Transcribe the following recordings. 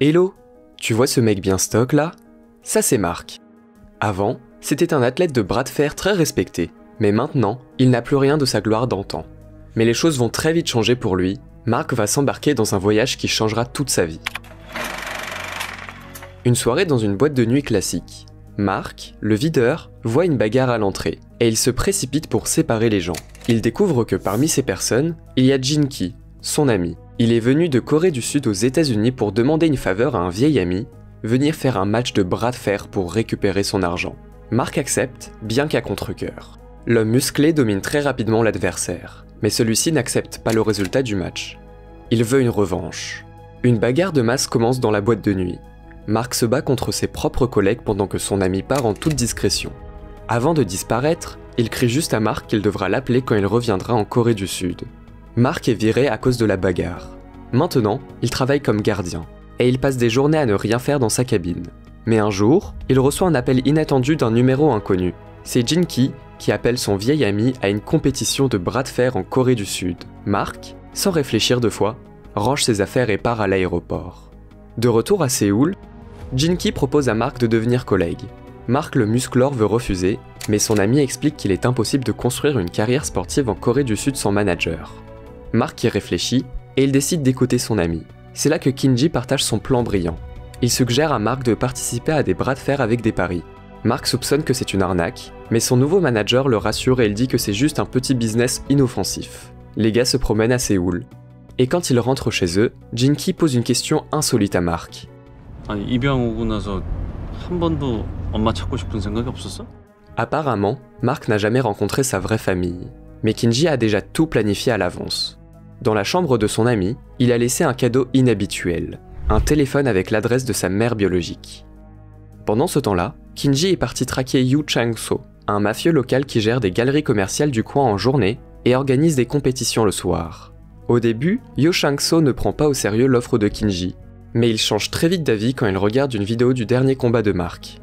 Hello, tu vois ce mec bien stock là? Ça c'est Mark. Avant, c'était un athlète de bras de fer très respecté, mais maintenant, il n'a plus rien de sa gloire d'antan. Mais les choses vont très vite changer pour lui, Mark va s'embarquer dans un voyage qui changera toute sa vie. Une soirée dans une boîte de nuit classique. Mark, le videur, voit une bagarre à l'entrée, et il se précipite pour séparer les gens. Il découvre que parmi ces personnes, il y a Jin-Ki, son ami. Il est venu de Corée du Sud aux États-Unis pour demander une faveur à un vieil ami, venir faire un match de bras de fer pour récupérer son argent. Mark accepte, bien qu'à contre-cœur. L'homme musclé domine très rapidement l'adversaire, mais celui-ci n'accepte pas le résultat du match. Il veut une revanche. Une bagarre de masse commence dans la boîte de nuit. Mark se bat contre ses propres collègues pendant que son ami part en toute discrétion. Avant de disparaître, il crie juste à Mark qu'il devra l'appeler quand il reviendra en Corée du Sud. Mark est viré à cause de la bagarre. Maintenant, il travaille comme gardien, et il passe des journées à ne rien faire dans sa cabine. Mais un jour, il reçoit un appel inattendu d'un numéro inconnu. C'est Jin-Ki qui appelle son vieil ami à une compétition de bras de fer en Corée du Sud. Mark, sans réfléchir deux fois, range ses affaires et part à l'aéroport. De retour à Séoul, Jin-Ki propose à Mark de devenir collègue. Mark le musclore veut refuser, mais son ami explique qu'il est impossible de construire une carrière sportive en Corée du Sud sans manager. Mark y réfléchit, et il décide d'écouter son ami. C'est là que Kinji partage son plan brillant. Il suggère à Mark de participer à des bras de fer avec des paris. Mark soupçonne que c'est une arnaque, mais son nouveau manager le rassure et il dit que c'est juste un petit business inoffensif. Les gars se promènent à Séoul. Et quand ils rentrent chez eux, Jin-Ki pose une question insolite à Mark. Apparemment, Mark n'a jamais rencontré sa vraie famille, mais Kinji a déjà tout planifié à l'avance. Dans la chambre de son ami, il a laissé un cadeau inhabituel, un téléphone avec l'adresse de sa mère biologique. Pendant ce temps-là, Kinji est parti traquer Yoo Chang-so, un mafieux local qui gère des galeries commerciales du coin en journée et organise des compétitions le soir. Au début, Yoo Chang-so ne prend pas au sérieux l'offre de Kinji, mais il change très vite d'avis quand il regarde une vidéo du dernier combat de Mark.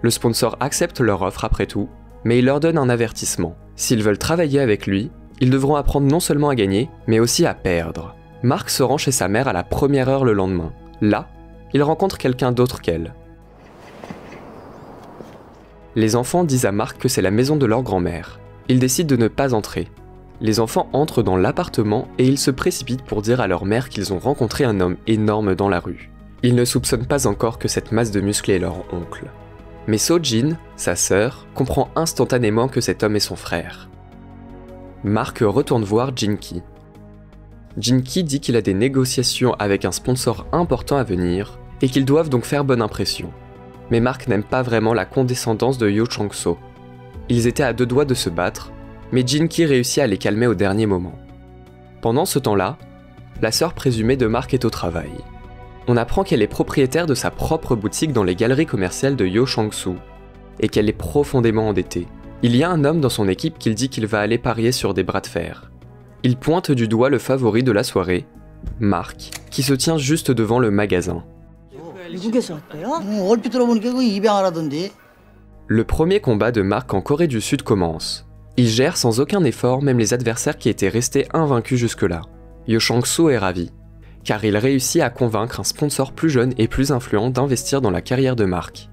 Le sponsor accepte leur offre après tout, mais il leur donne un avertissement. S'ils veulent travailler avec lui, ils devront apprendre non seulement à gagner, mais aussi à perdre. Mark se rend chez sa mère à la première heure le lendemain. Là, il rencontre quelqu'un d'autre qu'elle. Les enfants disent à Mark que c'est la maison de leur grand-mère. Ils décident de ne pas entrer. Les enfants entrent dans l'appartement et ils se précipitent pour dire à leur mère qu'ils ont rencontré un homme énorme dans la rue. Ils ne soupçonnent pas encore que cette masse de muscles est leur oncle. Mais So-jin, sa sœur, comprend instantanément que cet homme est son frère. Mark retourne voir Jin-Ki. Jin-Ki dit qu'il a des négociations avec un sponsor important à venir et qu'ils doivent donc faire bonne impression. Mais Mark n'aime pas vraiment la condescendance de Yoo Chang-so. Ils étaient à deux doigts de se battre, mais Jin-Ki réussit à les calmer au dernier moment. Pendant ce temps-là, la sœur présumée de Mark est au travail. On apprend qu'elle est propriétaire de sa propre boutique dans les galeries commerciales de Yoo Chang-soo et qu'elle est profondément endettée. Il y a un homme dans son équipe qui dit qu'il va aller parier sur des bras de fer. Il pointe du doigt le favori de la soirée, Mark, qui se tient juste devant le magasin. Le premier combat de Mark en Corée du Sud commence. Il gère sans aucun effort même les adversaires qui étaient restés invaincus jusque-là. Yoo Chang-soo est ravi, car il réussit à convaincre un sponsor plus jeune et plus influent d'investir dans la carrière de Mark.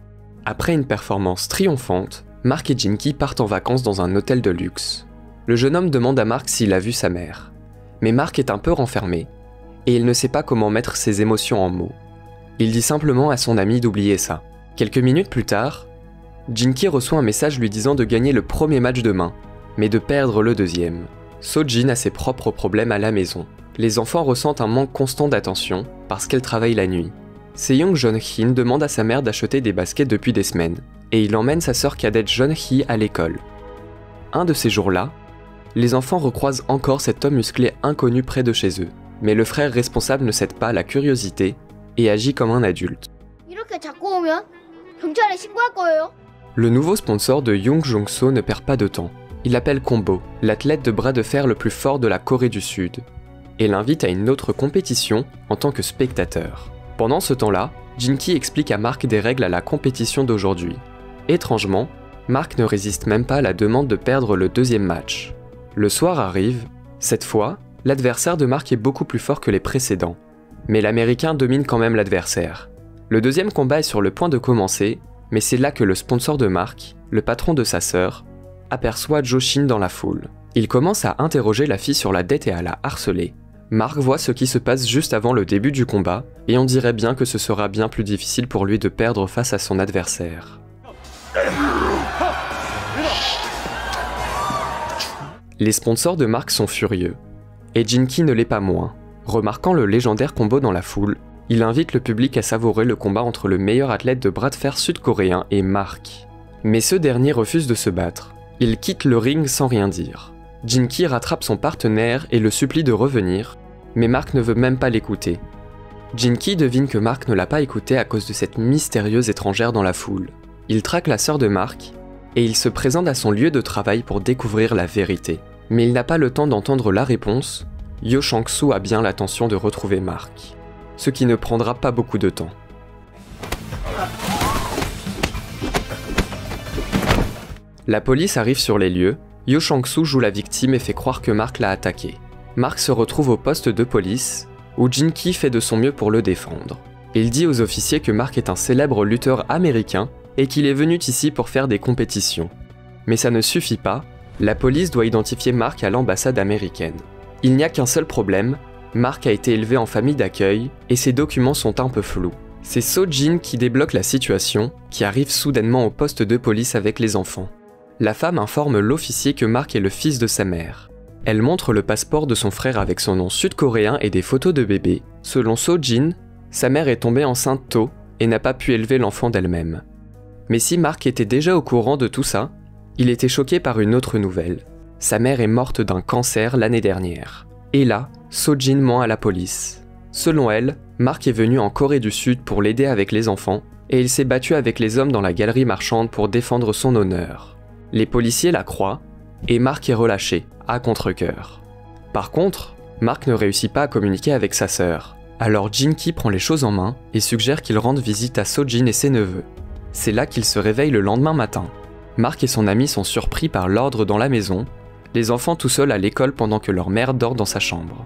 Après une performance triomphante, Mark et Jin-Ki partent en vacances dans un hôtel de luxe. Le jeune homme demande à Mark s'il a vu sa mère. Mais Mark est un peu renfermé, et il ne sait pas comment mettre ses émotions en mots. Il dit simplement à son ami d'oublier ça. Quelques minutes plus tard, Jin-Ki reçoit un message lui disant de gagner le premier match demain, mais de perdre le deuxième. So-jin a ses propres problèmes à la maison. Les enfants ressentent un manque constant d'attention parce qu'elle travaille la nuit. Seyoung Jeon-hin demande à sa mère d'acheter des baskets depuis des semaines, et il emmène sa sœur cadette Jeon-hee à l'école. Un de ces jours-là, les enfants recroisent encore cet homme musclé inconnu près de chez eux, mais le frère responsable ne cède pas à la curiosité et agit comme un adulte. Le nouveau sponsor de Young Jong-so ne perd pas de temps. Il appelle Combo, l'athlète de bras de fer le plus fort de la Corée du Sud, et l'invite à une autre compétition en tant que spectateur. Pendant ce temps-là, Jin-Ki explique à Mark des règles à la compétition d'aujourd'hui. Étrangement, Mark ne résiste même pas à la demande de perdre le deuxième match. Le soir arrive, cette fois, l'adversaire de Mark est beaucoup plus fort que les précédents. Mais l'Américain domine quand même l'adversaire. Le deuxième combat est sur le point de commencer, mais c'est là que le sponsor de Mark, le patron de sa sœur, aperçoit Jo Shin dans la foule. Il commence à interroger la fille sur la dette et à la harceler. Mark voit ce qui se passe juste avant le début du combat, et on dirait bien que ce sera bien plus difficile pour lui de perdre face à son adversaire. Les sponsors de Mark sont furieux, et Jinki ne l'est pas moins. Remarquant le légendaire combo dans la foule, il invite le public à savourer le combat entre le meilleur athlète de bras de fer sud-coréen et Mark. Mais ce dernier refuse de se battre. Il quitte le ring sans rien dire. Jinki rattrape son partenaire et le supplie de revenir, mais Mark ne veut même pas l'écouter. Jinki devine que Mark ne l'a pas écouté à cause de cette mystérieuse étrangère dans la foule. Il traque la sœur de Mark, et il se présente à son lieu de travail pour découvrir la vérité. Mais il n'a pas le temps d'entendre la réponse. Yo Chang-soo a bien l'intention de retrouver Mark, ce qui ne prendra pas beaucoup de temps. La police arrive sur les lieux, Yo Chang-soo joue la victime et fait croire que Mark l'a attaqué. Mark se retrouve au poste de police, où Jinki fait de son mieux pour le défendre. Il dit aux officiers que Mark est un célèbre lutteur américain et qu'il est venu ici pour faire des compétitions. Mais ça ne suffit pas, la police doit identifier Mark à l'ambassade américaine. Il n'y a qu'un seul problème, Mark a été élevé en famille d'accueil et ses documents sont un peu flous. C'est So-jin qui débloque la situation, qui arrive soudainement au poste de police avec les enfants. La femme informe l'officier que Mark est le fils de sa mère. Elle montre le passeport de son frère avec son nom sud-coréen et des photos de bébé. Selon So-jin, sa mère est tombée enceinte tôt et n'a pas pu élever l'enfant d'elle-même. Mais si Mark était déjà au courant de tout ça, il était choqué par une autre nouvelle. Sa mère est morte d'un cancer l'année dernière. Et là, So-jin ment à la police. Selon elle, Mark est venu en Corée du Sud pour l'aider avec les enfants et il s'est battu avec les hommes dans la galerie marchande pour défendre son honneur. Les policiers la croient, et Mark est relâché, à contre-cœur. Par contre, Mark ne réussit pas à communiquer avec sa sœur. Alors Jinki prend les choses en main et suggère qu'il rende visite à So-jin et ses neveux. C'est là qu'il se réveille le lendemain matin. Mark et son ami sont surpris par l'ordre dans la maison, les enfants tout seuls à l'école pendant que leur mère dort dans sa chambre.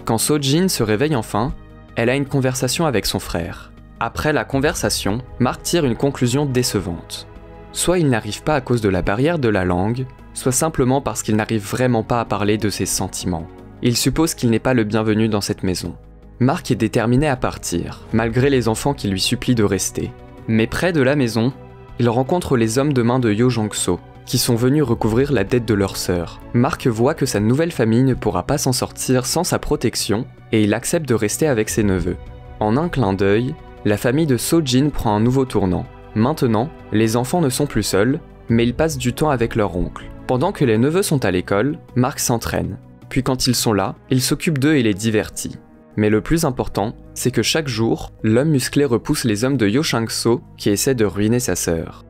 Quand So-jin se réveille enfin, elle a une conversation avec son frère. Après la conversation, Mark tire une conclusion décevante. Soit il n'arrive pas à cause de la barrière de la langue, soit simplement parce qu'il n'arrive vraiment pas à parler de ses sentiments. Il suppose qu'il n'est pas le bienvenu dans cette maison. Mark est déterminé à partir, malgré les enfants qui lui supplient de rester. Mais près de la maison, il rencontre les hommes de main de Yo Jong-so, qui sont venus recouvrir la dette de leur sœur. Mark voit que sa nouvelle famille ne pourra pas s'en sortir sans sa protection, et il accepte de rester avec ses neveux. En un clin d'œil, la famille de So-jin prend un nouveau tournant. Maintenant, les enfants ne sont plus seuls, mais ils passent du temps avec leur oncle. Pendant que les neveux sont à l'école, Mark s'entraîne. Puis quand ils sont là, il s'occupe d'eux et les divertit. Mais le plus important, c'est que chaque jour, l'homme musclé repousse les hommes de Yo Chang-soo qui essaient de ruiner sa sœur.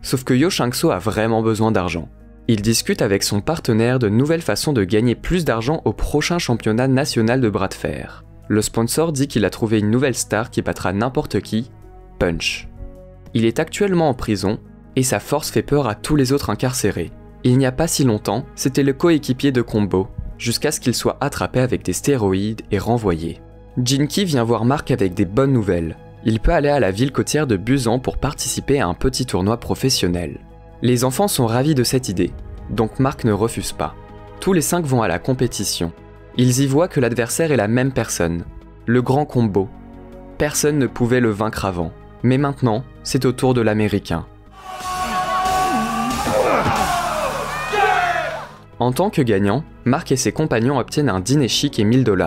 Sauf que Yo Chang-soo a vraiment besoin d'argent. Il discute avec son partenaire de nouvelles façons de gagner plus d'argent au prochain championnat national de bras de fer. Le sponsor dit qu'il a trouvé une nouvelle star qui battra n'importe qui, Punch. Il est actuellement en prison, et sa force fait peur à tous les autres incarcérés. Il n'y a pas si longtemps, c'était le coéquipier de Combo, jusqu'à ce qu'il soit attrapé avec des stéroïdes et renvoyé. Jinki vient voir Mark avec des bonnes nouvelles. Il peut aller à la ville côtière de Busan pour participer à un petit tournoi professionnel. Les enfants sont ravis de cette idée, donc Mark ne refuse pas. Tous les 5 vont à la compétition. Ils y voient que l'adversaire est la même personne, le grand Combo. Personne ne pouvait le vaincre avant, mais maintenant, c'est au tour de l'Américain. En tant que gagnant, Mark et ses compagnons obtiennent un dîner chic et 1000 $.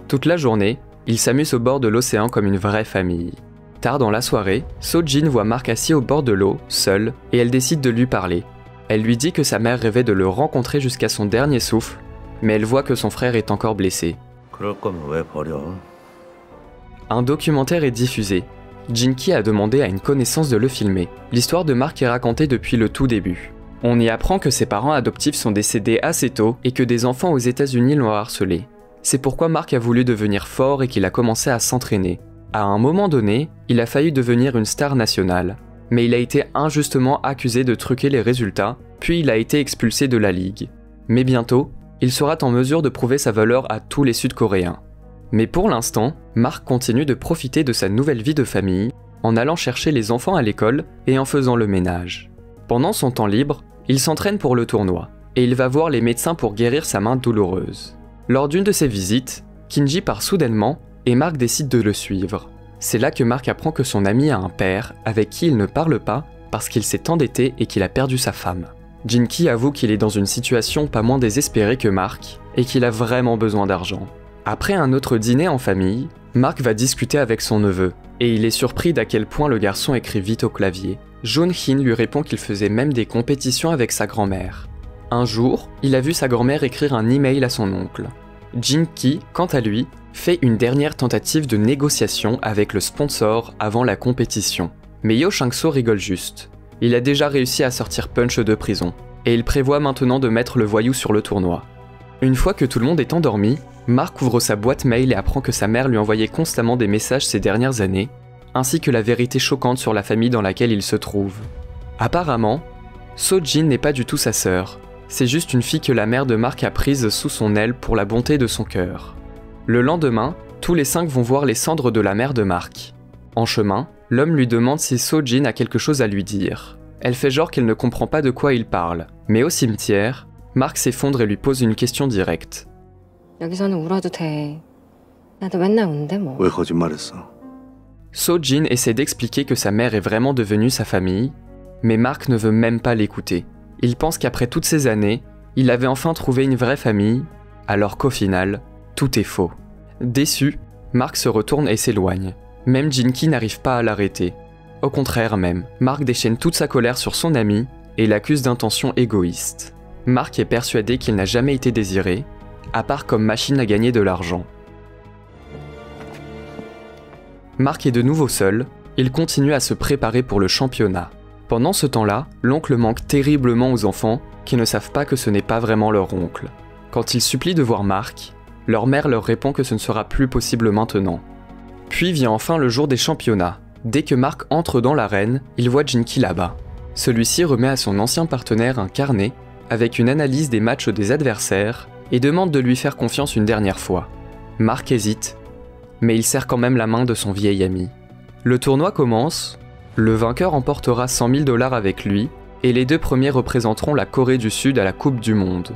Toute la journée, ils s'amusent au bord de l'océan comme une vraie famille. Tard dans la soirée, So-jin voit Mark assis au bord de l'eau, seul, et elle décide de lui parler. Elle lui dit que sa mère rêvait de le rencontrer jusqu'à son dernier souffle, mais elle voit que son frère est encore blessé. Un documentaire est diffusé. Jinki a demandé à une connaissance de le filmer. L'histoire de Mark est racontée depuis le tout début. On y apprend que ses parents adoptifs sont décédés assez tôt et que des enfants aux États-Unis l'ont harcelé. C'est pourquoi Mark a voulu devenir fort et qu'il a commencé à s'entraîner. À un moment donné, il a failli devenir une star nationale, mais il a été injustement accusé de truquer les résultats, puis il a été expulsé de la ligue. Mais bientôt, il sera en mesure de prouver sa valeur à tous les Sud-Coréens. Mais pour l'instant, Mark continue de profiter de sa nouvelle vie de famille en allant chercher les enfants à l'école et en faisant le ménage. Pendant son temps libre, il s'entraîne pour le tournoi et il va voir les médecins pour guérir sa main douloureuse. Lors d'une de ses visites, Kinji part soudainement et Mark décide de le suivre. C'est là que Mark apprend que son ami a un père avec qui il ne parle pas parce qu'il s'est endetté et qu'il a perdu sa femme. Jin-ki avoue qu'il est dans une situation pas moins désespérée que Mark et qu'il a vraiment besoin d'argent. Après un autre dîner en famille, Mark va discuter avec son neveu et il est surpris d'à quel point le garçon écrit vite au clavier. Joon-hin lui répond qu'il faisait même des compétitions avec sa grand-mère. Un jour, il a vu sa grand-mère écrire un email à son oncle. Jin-ki, quant à lui, fait une dernière tentative de négociation avec le sponsor avant la compétition. Mais Yo Chang-so rigole juste. Il a déjà réussi à sortir Punch de prison, et il prévoit maintenant de mettre le voyou sur le tournoi. Une fois que tout le monde est endormi, Mark ouvre sa boîte mail et apprend que sa mère lui envoyait constamment des messages ces dernières années, ainsi que la vérité choquante sur la famille dans laquelle il se trouve. Apparemment, So-jin n'est pas du tout sa sœur, c'est juste une fille que la mère de Mark a prise sous son aile pour la bonté de son cœur. Le lendemain, tous les 5 vont voir les cendres de la mère de Mark. En chemin, l'homme lui demande si So-jin a quelque chose à lui dire. Elle fait genre qu'elle ne comprend pas de quoi il parle, mais au cimetière, Mark s'effondre et lui pose une question directe. 여기서는 울어도 돼. 나도 맨날 운대 뭐. 왜 거짓말했어? So-jin essaie d'expliquer que sa mère est vraiment devenue sa famille, mais Mark ne veut même pas l'écouter. Il pense qu'après toutes ces années, il avait enfin trouvé une vraie famille, alors qu'au final, tout est faux. Déçu, Mark se retourne et s'éloigne. Même Jin-ki n'arrive pas à l'arrêter. Au contraire même, Mark déchaîne toute sa colère sur son ami et l'accuse d'intentions égoïstes. Mark est persuadé qu'il n'a jamais été désiré, à part comme machine à gagner de l'argent. Mark est de nouveau seul, il continue à se préparer pour le championnat. Pendant ce temps-là, l'oncle manque terriblement aux enfants qui ne savent pas que ce n'est pas vraiment leur oncle. Quand ils supplient de voir Mark, leur mère leur répond que ce ne sera plus possible maintenant. Puis vient enfin le jour des championnats. Dès que Mark entre dans l'arène, il voit Jin-ki là-bas. Celui-ci remet à son ancien partenaire un carnet avec une analyse des matchs des adversaires et demande de lui faire confiance une dernière fois. Mark hésite, mais il serre quand même la main de son vieil ami. Le tournoi commence, le vainqueur emportera 100 000 $ avec lui, et les 2 premiers représenteront la Corée du Sud à la Coupe du Monde.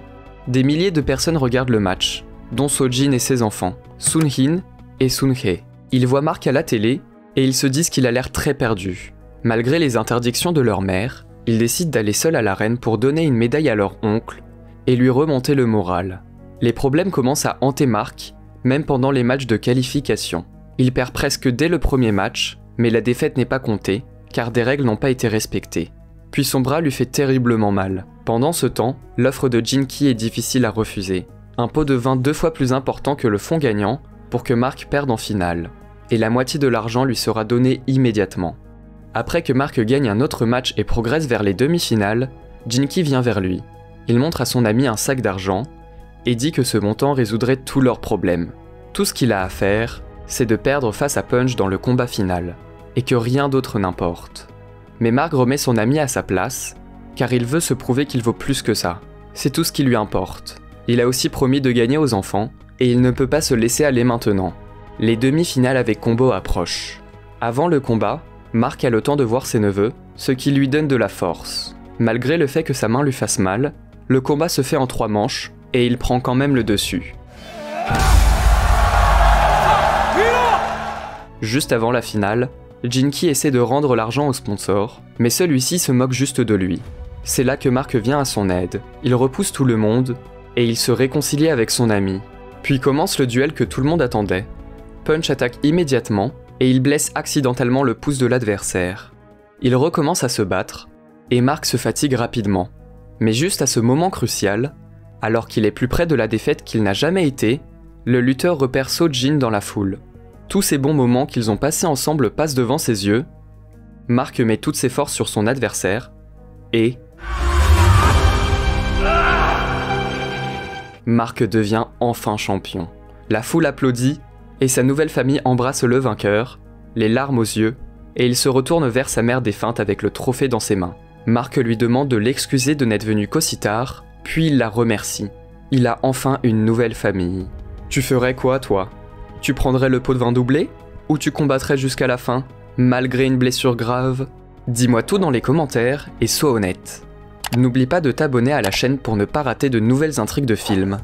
Des milliers de personnes regardent le match, dont So-jin et ses enfants, Soon-hin et Soon-hye. Ils voient Mark à la télé, et ils se disent qu'il a l'air très perdu. Malgré les interdictions de leur mère, ils décident d'aller seuls à l'arène pour donner une médaille à leur oncle, et lui remonter le moral. Les problèmes commencent à hanter Mark, même pendant les matchs de qualification. Il perd presque dès le premier match, mais la défaite n'est pas comptée, car des règles n'ont pas été respectées. Puis son bras lui fait terriblement mal. Pendant ce temps, l'offre de Jin-ki est difficile à refuser. Un pot de vin 2 fois plus important que le fonds gagnant, pour que Mark perde en finale. Et la moitié de l'argent lui sera donnée immédiatement. Après que Mark gagne un autre match et progresse vers les demi-finales, Jin-ki vient vers lui. Il montre à son ami un sac d'argent, et dit que ce montant résoudrait tous leurs problèmes. Tout ce qu'il a à faire, c'est de perdre face à Punch dans le combat final, et que rien d'autre n'importe. Mais Mark remet son ami à sa place, car il veut se prouver qu'il vaut plus que ça. C'est tout ce qui lui importe. Il a aussi promis de gagner aux enfants, et il ne peut pas se laisser aller maintenant. Les demi-finales avec combo approchent. Avant le combat, Mark a le temps de voir ses neveux, ce qui lui donne de la force. Malgré le fait que sa main lui fasse mal, le combat se fait en 3 manches, et il prend quand même le dessus. Juste avant la finale, Jin-ki essaie de rendre l'argent au sponsor, mais celui-ci se moque juste de lui. C'est là que Mark vient à son aide, il repousse tout le monde, et il se réconcilie avec son ami. Puis commence le duel que tout le monde attendait. Punch attaque immédiatement, et il blesse accidentellement le pouce de l'adversaire. Il recommence à se battre, et Mark se fatigue rapidement. Mais juste à ce moment crucial, alors qu'il est plus près de la défaite qu'il n'a jamais été, le lutteur repère So-jin dans la foule. Tous ces bons moments qu'ils ont passés ensemble passent devant ses yeux. Mark met toutes ses forces sur son adversaire, et... Mark devient enfin champion. La foule applaudit, et sa nouvelle famille embrasse le vainqueur, les larmes aux yeux, et il se retourne vers sa mère défunte avec le trophée dans ses mains. Mark lui demande de l'excuser de n'être venu qu'aussi tard, puis il la remercie. Il a enfin une nouvelle famille. Tu ferais quoi, toi? Tu prendrais le pot de vin doublé? Ou tu combattrais jusqu'à la fin, malgré une blessure grave? Dis-moi tout dans les commentaires et sois honnête. N'oublie pas de t'abonner à la chaîne pour ne pas rater de nouvelles intrigues de films.